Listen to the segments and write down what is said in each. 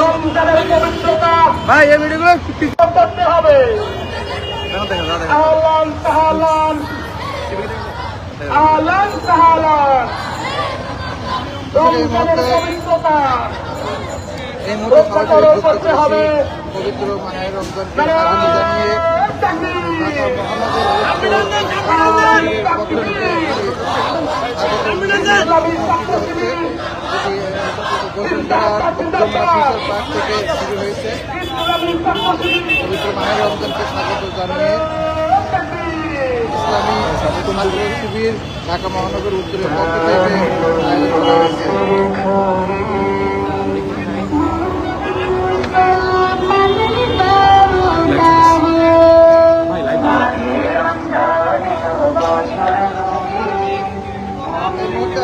রমজানের পবিত্রতা ভাই এই ভিডিওগুলো করতে হবে। আহলান সাহলান আহলান সাহলান রমজানের পবিত্রতা এই মুহূর্তে রক্ষা করতে হবে। পবিত্র মাহের রমজানকে আহ্বান জানিয়ে থেকে শুরু হয়েছে পবিত্র মাহের রমজানকে স্বাগত জানিয়ে ইসলামী ছাত্র শিবির ঢাকা মহানগর উত্তরের পক্ষ থেকে আয়োজন করা হয়েছে।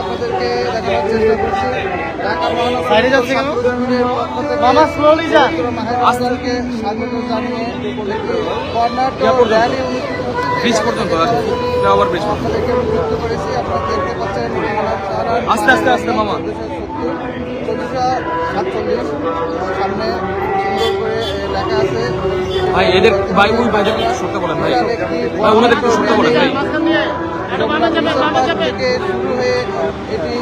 আপনাদেরকে দেখানোর চেষ্টা করছি ঢাকা মহানগর মাহেরকে স্বাগত জানিয়ে কর্ণাটক র্যালি অনুষ্ঠিত হচ্ছে। আপনাদেরকে যুক্ত করেছি, আপনারা দেখতে পাচ্ছেন আস্তে আস্তে আস্তে মামা 47 সামনে সুন্দর করে লেখা আছে। ভাই এদের ভাই ওই ভাইদের একটু সরতে বলেন ভাই, ভাই ওনাদের একটু সরতে বলেন ভাই। থেকে শুরু হয়ে এটি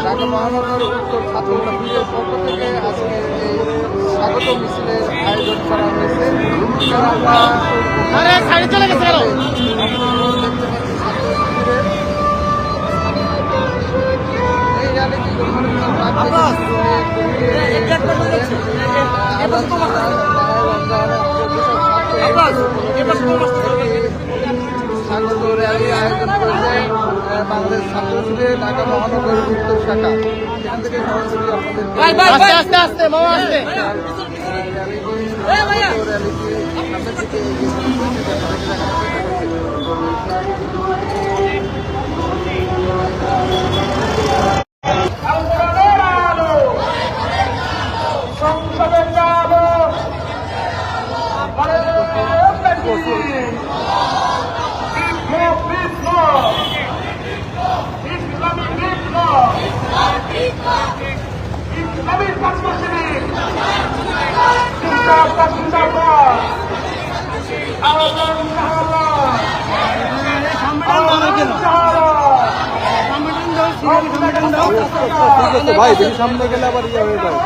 ঢাকা মহানগর উত্তর ছাত্র শিবিরের পক্ষ থেকে আজকে এই স্বাগত মিছিলের আয়োজন করা হয়েছে। এই র্যালিটি স্বাগত র্যালি আয়োজন করেছে বাংলাদেশ ছাত্র শিবির ঢাকা মহানগর উত্তর শাখা। এখান থেকে সরাসরি ভাই বেশি সামনে গেলে আবার ইয়ে হয়ে যায়।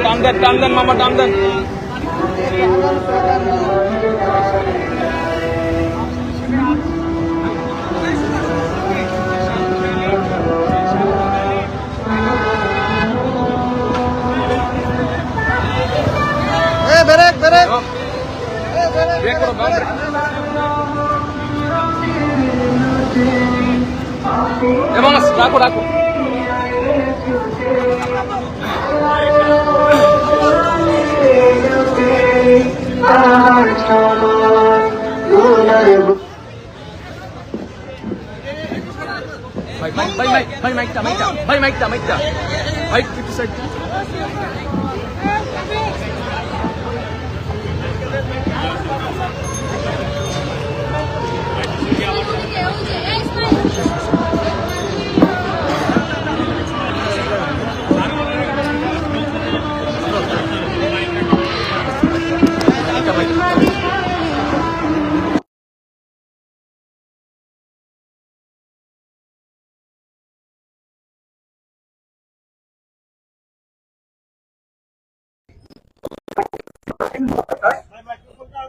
মামা টান দেন মামা টান দেন। ব্রেক ব্রেক ব্রেক করো, ব্রেক। এবং রাখো রাখো। মাইকটা মাইক একটু সাইড।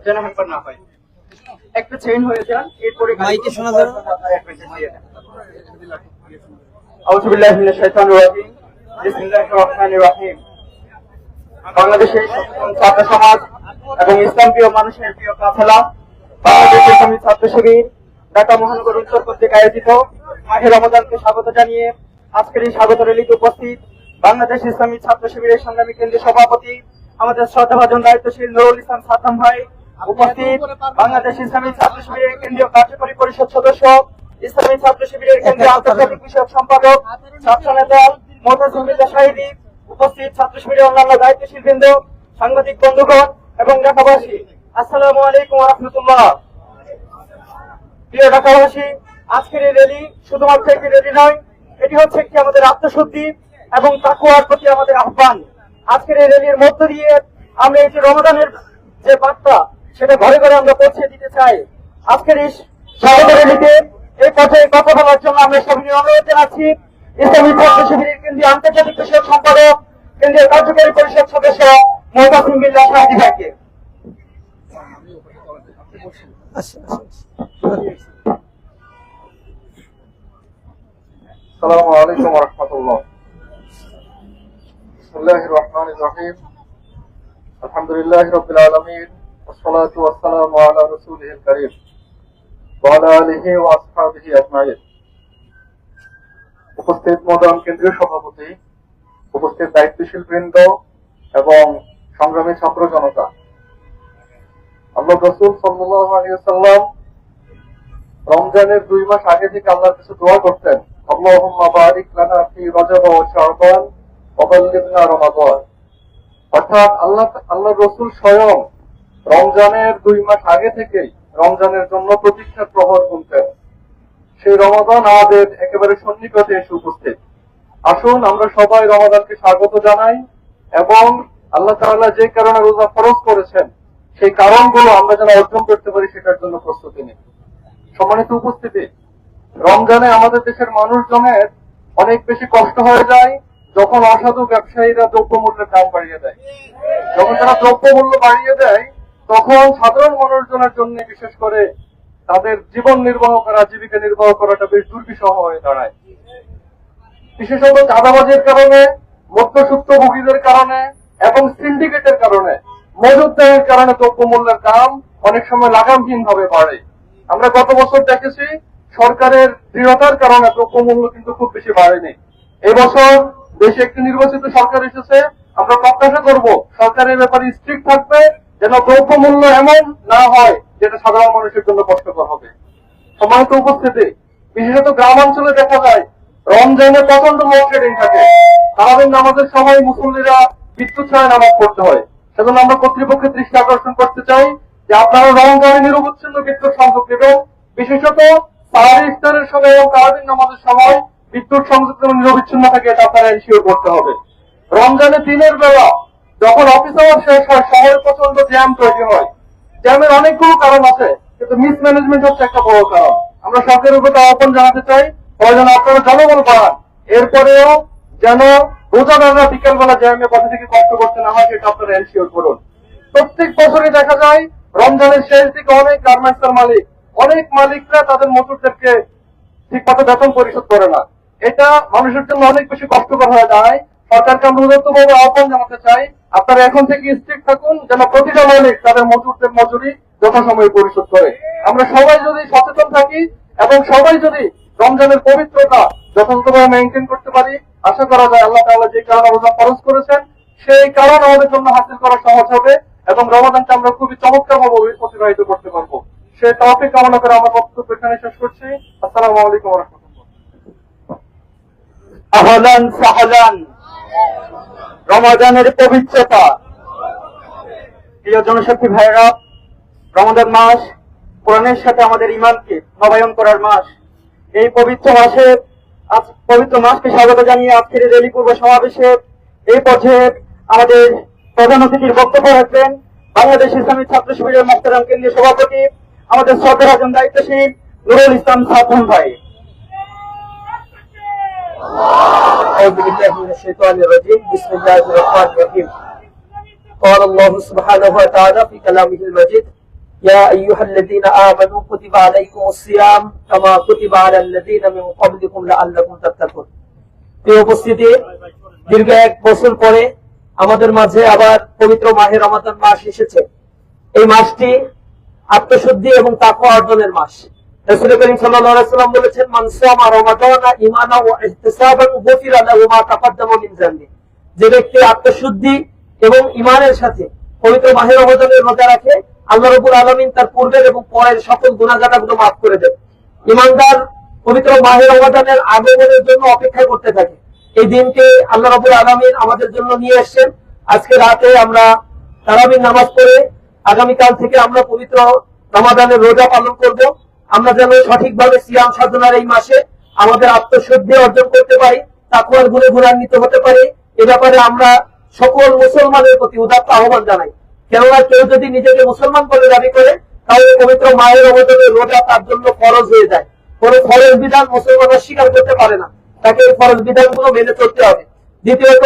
যেন হেল্পার না হয়, একটা চেইন হয়ে যান, এরপরে মাইকে শোনা যাবে। আউযু বিল্লাহি মিনাশ শাইতানির রাজিম, বিসমিল্লাহির রহমানির রহিম। বাংলাদেশের সচেতন ছাত্র সমাজ এবং ইসলাম প্রিয় মানুষের প্রিয় কাফেলা বাংলাদেশ ইসলামী ছাত্র শিবির ঢাকা মহানগর উত্তর কর্তৃক আয়োজিত মাহে রমজানকে স্বাগত জানিয়ে আজকের এই স্বাগত র্যালিতে উপস্থিত বাংলাদেশ ইসলামী ছাত্র শিবিরের সংগ্রামী কেন্দ্রীয় সভাপতি আমাদের শ্রদ্ধাভাজন দায়িত্বশীল নুরুল ইসলাম সাদ্দাম ভাই, উপস্থিত বাংলাদেশ ইসলামী ছাত্র শিবিরের কেন্দ্রীয় কার্যকরী পরিষদ সদস্য, ইসলামী ছাত্র শিবিরের কেন্দ্রীয় আন্তর্জাতিক বিষয়ক সম্পাদক, ছাত্র নেতা মোতাসিম বিল্লাহ শাহিদী, উপস্থিত ছাত্র শিবিরের অন্যান্য দায়িত্বশীল বৃন্দ, সাংবাদিক বন্ধুগণ এবং ঢাকাবাসী, আসসালামু আলাইকুম ওয়া রাহমাতুল্লাহ। প্রিয় ঢাকাবাসী, আজকের এই র্যালি শুধুমাত্র একটি র্যালি নয়, এটি হচ্ছে একটি আমাদের আত্মশুদ্ধি এবং তাকওয়ার প্রতি আমাদের আহ্বান। আজকের এই র্যালির মধ্য দিয়ে আমরা এই যে রমাদানের যে বার্তা সেটা ঘরে ঘরে আমরা পৌঁছে দিতে চাই। আজকের এই স্বাগত র্যালিতে এই পর্যায়ে কথা বলার জন্য আমরা সবাই অনুরোধ জানাচ্ছি ইসলামী ছাত্র শিবিরের কেন্দ্রীয় আন্তর্জাতিক বিষয়ক সম্পাদক, কেন্দ্রীয় কার্যকরী পরিষদ সদস্য মোতাসিম বিল্লাহ শাহিদী ভাইকে। আসসালামু আলাইকুম ওয়া রাহমাতুল্লাহ। বিসমিল্লাহির রহমানির রহিম। আলহামদুলিল্লাহি রাব্বিল আলামিন ওয়াসসালাতু ওয়াসসালামু আলা রাসূলিহিল কারীম ওয়া আলা আলিহি ওয়া আসহাবিহি আজমাইন। উপস্থিত মহান কেন্দ্রীয় সভাপতি, উপস্থিত দায়িত্বশীল বৃন্দ এবং সংগ্রামী ছাত্র জনতা, আল্লাহ রাসূল সাল্লাল্লাহু আলাইহি ওয়াসাল্লাম রমজানের 2 মাস আগে থেকে আল্লাহর কাছে দোয়া করতেন, আল্লাহুম্মা বারিক লানা ফি রজব ওয়া শাবান ওয়া বাল্লিগনা রমাদান। অর্থাৎ আল্লাহ রাসূল স্বয়ং রমজানের 2 মাস আগে থেকেই রমজানের জন্য প্রতীক্ষার প্রহর গুনতেন। সেই রমাদান আমাদের একেবারে সন্নিকটে এসে উপস্থিত। আসুন আমরা সবাই রমাদানকে স্বাগত জানাই এবং আল্লাহ তাআলা যে কারণে রোজা ফরজ করেছেন সেই কারণগুলো আমরা যেন অর্জন করতে পারি সেটার জন্য প্রস্তুতি নিই। সম্মানিত উপস্থিতি, রমজানে আমাদের দেশের মানুষজনের অনেক বেশি কষ্ট হয়ে যায় যখন অসাধু ব্যবসায়ীরা দ্রব্যমূল্যের দাম বাড়িয়ে দেয়। যখন তারা দ্রব্যমূল্য বাড়িয়ে দেয় তখন সাধারণ মানুষজনের জন্য বিশেষ করে তাদের জীবন নির্বাহ করা, জীবিকা নির্বাহ করাটা বেশ দুর্বিষহ হয়ে দাঁড়ায়। বিশেষত চাঁদাবাজির কারণে, মধ্যসূত্রভোগীদের কারণে এবং সিন্ডিকেটের কারণে, মজুতদারের কারণে দ্রব্যমূল্যের দাম অনেক সময় লাগামহীন ভাবে বাড়ে। আমরা গত বছর দেখেছি সরকারের দৃঢ়তার কারণে দ্রব্যমূল্য কিন্তু খুব বেশি বাড়েনি। এবছর দেশে একটি নির্বাচিত সরকার এসেছে, আমরা প্রত্যাশা করব সরকারের ব্যাপারে স্ট্রিক্ট থাকবে যেন দ্রব্যমূল্য এমন না হয় যেটা সাধারণ মানুষের জন্য কষ্টকর হবে। সম্মানিত উপস্থিতি, বিশেষত গ্রামাঞ্চলে দেখা যায় রমজানে প্রচন্ড লোডশেডিং থাকে। সারাদিন নামাজের সময় মুসল্লিরা বিদ্যুৎ ছাড়া নামাজ পড়তে হয়। সেজন্য আমরা কর্তৃপক্ষের দৃষ্টি আকর্ষণ করতে চাই যে আপনারা রমজানে নিরবচ্ছিন্ন বিদ্যুৎ সংযোগ দেবেন। বিশেষত সাহারি ইফতারের সময় এবং তারাবির নামাজের সময় বিদ্যুৎ সংযোগ নিরবিচ্ছিন্ন থাকে, এটা আপনারা এনশিওর করতে হবে। রমজানে দিনের বেলা যখন অফিস আওয়ার শেষ হয় শহরে প্রচন্ড জ্যাম তৈরি হয়। জ্যামের অনেকগুলো কারণ আছে, কিন্তু মিসম্যানেজমেন্ট হচ্ছে একটা বড় কারণ। আমরা সরকারের উপর আহ্বান জানাতে চাই, প্রয়োজন আপনারা জনবল বাড়ান, এরপরেও যেন রোজাদাররা বিকেলবেলা জ্যামে কথা থেকে কষ্ট করতে না হয় সেটা আপনারা এনশিওর করুন। প্রত্যেক বছরই দেখা যায় রমজানের শেষ দিকে অনেক গার্মেন্টসের মালিক, অনেক মালিকরা তাদের মজুরদেরকে ঠিক মতো বেতন পরিশোধ করে না। এটা মানুষের জন্য অনেক বেশি কষ্টকর হয়ে যায়। সরকারকে আমরা উদাত্তভাবে আহ্বান জানাতে চাই, আপনারা এখন থেকে স্ট্রিক্ট থাকুন যেন প্রতিটা মালিক তাদের মজুরদের মজুরি যথাসময়ে পরিশোধ করে। আমরা সবাই যদি সচেতন থাকি এবং সবাই যদি রমজানের পবিত্রতা যথাযথভাবে মেনটেন করতে পারি, আশা করা যায় আল্লাহ তাআলা যে কারণে রোজা ফরজ করেছেন সেই কারণ আমাদের জন্য হাসিল করা সহজ হবে এবং রমাদানটা আমরা খুবই চমৎকার ভাবে অতিবাহিত করতে পারবো। সেই তৌফিক কামনা করে আমার বক্তব্য এখানে শেষ করছি। আসসালামু আলাইকুম ওয়া রাহমাতুল্লাহ। আহলান সাহলান, রমাদানের পবিত্রতা। প্রিয় জনশক্তি ভাইরা, রমাদান মাস কোরআনের সাথে আমাদের ঈমানকে নবায়ন করার মাস। এই পবিত্র মাসকে স্বাগত জানিয়ে আজকের এই র্যালি পূর্ব সমাবেশে এই পর্যায়ে আমাদের প্রধান অতিথির বক্তব্য রাখবেন বাংলাদেশ ইসলামী ছাত্র শিবিরের মোহতারাম কেন্দ্রীয় সভাপতি, আমাদের শ্রদ্ধেয় একজন দায়িত্বশীল নুরুল ইসলাম সাধন ভাই। أعوذ بالله من الشيطان الرجيم بسم الله الرحمن الرحيم قال الله سبحانه وتعالى في كلامه المجيد يا أيها الذين آمنوا كتب عليكم الصيام كما كتب على الذين من قبلكم لعلكم تتقون। এই উপস্থিতি দীর্ঘ 1 বছর পরে আমাদের মাঝে আবার পবিত্র মাহে রমাদান মাস এসেছে। এই মাসটি আত্মশুদ্ধি এবং তাকওয়া অর্জনের মাস। রাসূল করিম সাল্লাল্লাহু আলাইহি ওয়াসাল্লাম বলেছেন, মান সামা রমাদানা ঈমানান ওয়া ইহতিসাবান গুফিরা লাহু মা তাকাদ্দামা মিন যামবি। যে ব্যক্তি আত্মশুদ্ধি এবং ঈমানের সাথে পবিত্র মাহে রমাদানের রোজা রাখে, আল্লাহ রাব্বুল আলামিন তার পূর্বের এবং পরের সকল গুনাহগাতাগুলো মাফ করে দেন। ঈমানদার পবিত্র মাহে রমাদানের আগমনের জন্য অপেক্ষা করতে থাকে। এই দিনকে আল্লাহ রাব্বুল আলামিন আমাদের জন্য নিয়ে এসেছেন। আজকে রাতে আমরা তারাবির নামাজ পড়ে আগামীকাল থেকে আমরা পবিত্র রমাদানের রোজা পালন করব। আমরা যেন সঠিকভাবে সিয়াম সাধনার এই মাসে আমাদের আত্মশুদ্ধি অর্জন করতে পারি, তাকওয়ার গুণে গুণান্বিত হতে পারি। এ ব্যাপারে আমরা সকল মুসলমানের প্রতি উদাত্ত আহ্বান জানাই। কেননা কেউ যদি নিজেকে মুসলমান বলে দাবি করে তাহলে পবিত্র মাহে রমাদানের রোজা তার জন্য ফরজ হয়ে যায়। কোন ফরজ বিধান মুসলমান অস্বীকার করতে পারে না, তাকে এই ফরজ বিধানগুলো মেনে চলতে হবে। দ্বিতীয়ত,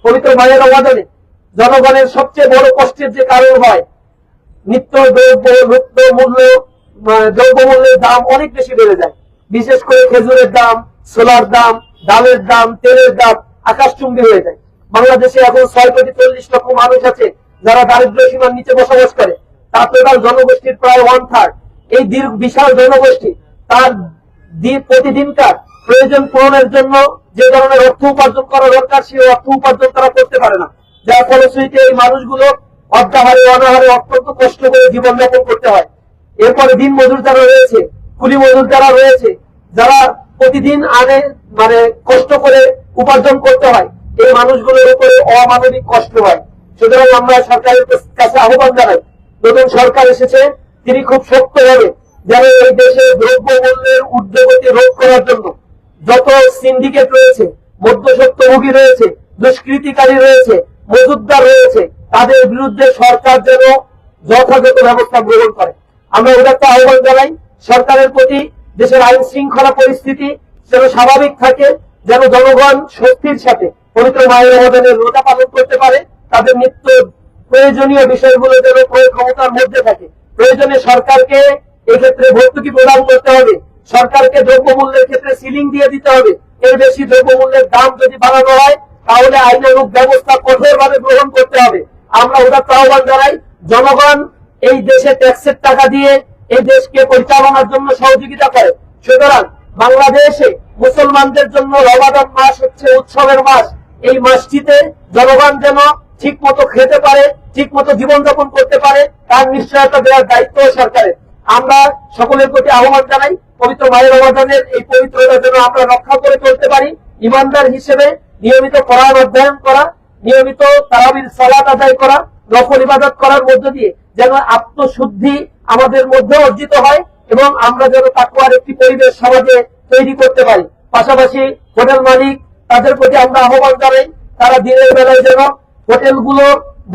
পবিত্র মাহে রমাদানে জনগণের সবচেয়ে বড় কষ্টের যে কারণ হয়, নিত্য দ্রব্যমূল্যের দাম অনেক বেশি বেড়ে যায়। বিশেষ করে খেজুরের দাম, ছোলার দাম, ডালের দাম, তেলের দাম আকাশচুম্বী হয়ে যায়। বাংলাদেশে এখন 6,40,00,000 মানুষ আছে যারা দারিদ্র সীমার নিচে বসবাস করে। তার টোটাল জনগোষ্ঠীর প্রায় 1/3। এই বিশাল জনগোষ্ঠী তার প্রতিদিনকার প্রয়োজন পূরণের জন্য যে ধরনের অর্থ উপার্জন করা দরকার সেই অর্থ উপার্জন তারা করতে পারে না। যার ফলশ্রুতিতে এই মানুষগুলো অর্ধাহারে অনাহারে অত্যন্ত কষ্ট করে জীবনযাপন করতে হয়। এরপরে দিন মজুর যারা রয়েছে, কুলি মজুর যারা রয়েছে, যারা প্রতিদিন কষ্ট করে উপার্জন করতে হয়, এই মানুষগুলোর উপরে অমানবিক কষ্ট হয়। সুতরাং আমরা সরকারের কাছে আহ্বান জানাই, নতুন সরকার এসেছে, তিনি খুব শক্তভাবে যেন এই দেশে দ্রব্যমূল্যের ঊর্ধ্বগতি রোধ করার জন্য যত সিন্ডিকেট রয়েছে, মধ্যস্বত্বভোগী রয়েছে, দুষ্কৃতিকারী রয়েছে, মজুদদার রয়েছে, তাদের বিরুদ্ধে সরকার যেন যথাযথ ব্যবস্থা গ্রহণ করে। আমরা উদাত্ত আহ্বান জানাই সরকারের প্রতি, দেশের আইন শৃঙ্খলা পরিস্থিতি যেন স্বাভাবিক থাকে, যেন জনগণ স্বস্তির সাথে পবিত্র মাহে রমাদানের রোজা পালন করতে পারে, তাদের নিত্য প্রয়োজনীয় বিষয়গুলো যেন প্রয়োগ ক্ষমতার মধ্যে থাকে। প্রয়োজনে সরকারকে এক্ষেত্রে ভর্তুকি প্রদান করতে হবে, সরকারকে দ্রব্যমূল্যের ক্ষেত্রে সিলিং দিয়ে দিতে হবে। এর বেশি দ্রব্যমূল্যের দাম যদি বাড়ানো হয় তাহলে আইনানুগ ব্যবস্থা কঠোরভাবে গ্রহণ করতে হবে। আমরা উদাত্ত আহ্বান জানাই, জনগণ এই দেশে ট্যাক্সের টাকা দিয়ে এই দেশকে পরিচালনার জন্য সহযোগিতা করে। সুতরাং বাংলাদেশে মুসলমানদের জন্য রমাদান মাস হচ্ছে উৎসবের মাস। এই মাসটিতে জনগণ যেন ঠিক মতো খেতে পারে, ঠিক মতো জীবনযাপন করতে পারে, তার নিশ্চয়তা দেওয়ার দায়িত্ব সরকারের। আমরা সকলের প্রতি আহ্বান জানাই, পবিত্র মাহে রমাদানের এই পবিত্রতা যেন আমরা রক্ষা করে চলতে পারি। ইমানদার হিসেবে নিয়মিত কোরআন অধ্যয়ন করা, নিয়মিত তারাবির সালাত আদায় করা, নফল ইবাদত করার মধ্য দিয়ে যেন আত্মশুদ্ধি আমাদের মধ্যে অর্জিত হয় এবং আমরা যেন তাকওয়ার একটি পরিবেশ সমাজে তৈরি করতে পারি। পাশাপাশি হোটেল মালিক তাদের প্রতি আমরা আহ্বান জানাই, তারা দিনের বেলায় যেন হোটেলগুলো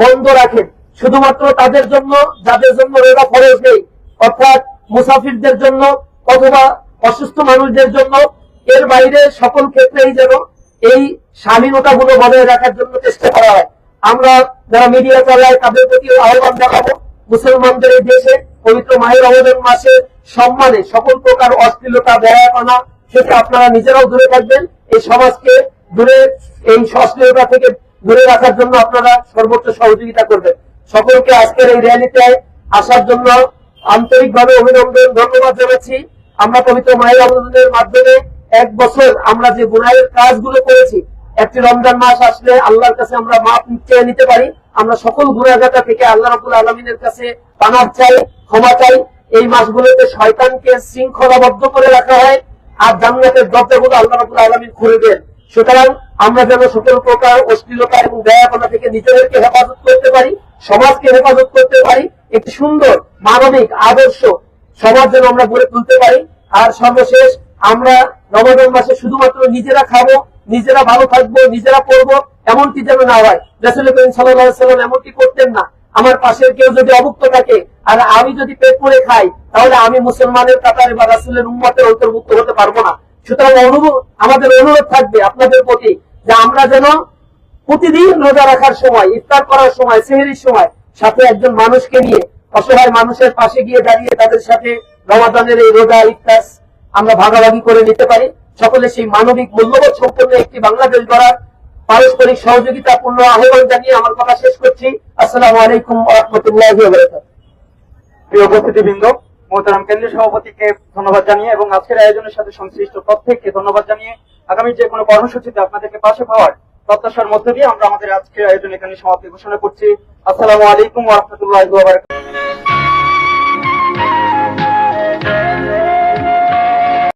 বন্ধ রাখেন, শুধুমাত্র তাদের জন্য যাদের জন্য রোজা ফরজ নেই, অর্থাৎ মুসাফিরদের জন্য অথবা অসুস্থ মানুষদের জন্য। এর বাইরে সকল ক্ষেত্রেই যেন এই স্বাধীনতা গুলো বজায় রাখার জন্য চেষ্টা করা হয়। আমরা যারা মিডিয়া চালায় তাদের প্রতি আহ্বান জানাবো, মুসলমানদের এই দেশে পবিত্র মাহে রমজান মাসে সম্মানে সকল প্রকার অশ্লীলতা বেহায়াপনা থেকে আপনারা নিজেরাও দূরে থাকবেন। এই সমাজকে দূরে, এই অশ্লীলতা থেকে দূরে রাখার জন্য আপনারা সর্বোচ্চ সহযোগিতা করবেন। সকলকে আজকের এই র্যালিতে আসার জন্য আন্তরিকভাবে অভিনন্দন, ধন্যবাদ জানাচ্ছি। আমরা পবিত্র মাহে রমজানের মাধ্যমে 1 বছর আমরা যে গুনাহের কাজগুলো করেছি, একটি রমজান মাস আসলে আল্লাহর কাছে আমরা মাপ চেয়ে নিতে পারি। আমরা সকল গুনাহগাতা থেকে আল্লাহ রাব্বুল আলামিনের কাছে পানাহ চাই, ক্ষমা চাই। এই মাসগুলোতে শয়তানকে শৃঙ্খলাবদ্ধ করে রাখা হয় আর জান্নাতের দরজাগুলো আল্লাহ রাব্বুল আলামিন খুলে দেন। সুতরাং আমরা যেন সকল প্রকার অশ্লীলতা এবং বেহায়াপনা থেকে নিজেদেরকে হেফাজত করতে পারি, সমাজকে হেফাজত করতে পারি, একটি সুন্দর মানবিক আদর্শ সমাজ যেন আমরা গড়ে তুলতে পারি। আর সর্বশেষ, আমরা রমজান মাসে শুধুমাত্র নিজেরা খাবো, নিজেরা ভালো থাকবো, নিজেরা পড়বো, এমনটি যেন না হয়। রাসূল করিম সাল্লাল্লাহু আলাইহি ওয়াসাল্লাম এমনটি করতেন না। আমার পাশের কেউ যদি অভুক্ত থাকে আর আমি যদি পেট ভরে খাই, তাহলে আমি মুসলমানের কাতারে বা রাসূলের উম্মতের অন্তর্ভুক্ত হতে পারবো না। সুতরাং আমাদের অনুরোধ থাকবে আপনাদের প্রতি যে আমরা যেন প্রতিদিন রোজা রাখার সময়, ইফতার করার সময়, সেহরির সময় সাথে একজন মানুষকে নিয়ে অসহায় মানুষের পাশে গিয়ে দাঁড়িয়ে তাদের সাথে রমাদানের এই রোজা ইফতার আমরা ভাগাভাগি করে নিতে পারি। সকলে সেই মানবিক মূল্যবোধ সম্পন্ন একটি বাংলাদেশ গড়ার পারস্পরিক সহযোগিতাপূর্ণ আহ্বান জানিয়ে আমার কথা শেষ করছি। আসসালামু আলাইকুম ওয়া রাহমাতুল্লাহি ওয়া বারাকাতুহু। প্রিয় উপস্থিতিবৃন্দ, মোহতারাম কেন্দ্রীয় সভাপতিকে ধন্যবাদ জানিয়ে এবং আজকের আয়োজনের সাথে সংশ্লিষ্ট প্রত্যেককে ধন্যবাদ জানিয়ে আগামী যে কোনো কর্মসূচিতে আপনাদেরকে পাশে পাওয়ার প্রত্যাশার মধ্য দিয়ে আমরা আমাদের আজকের আয়োজন এখানে সমাপ্তি ঘোষণা করছি। আসসালামু আলাইকুম ওয়া রাহমাতুল্লাহি ওয়া বারাকাতুহু।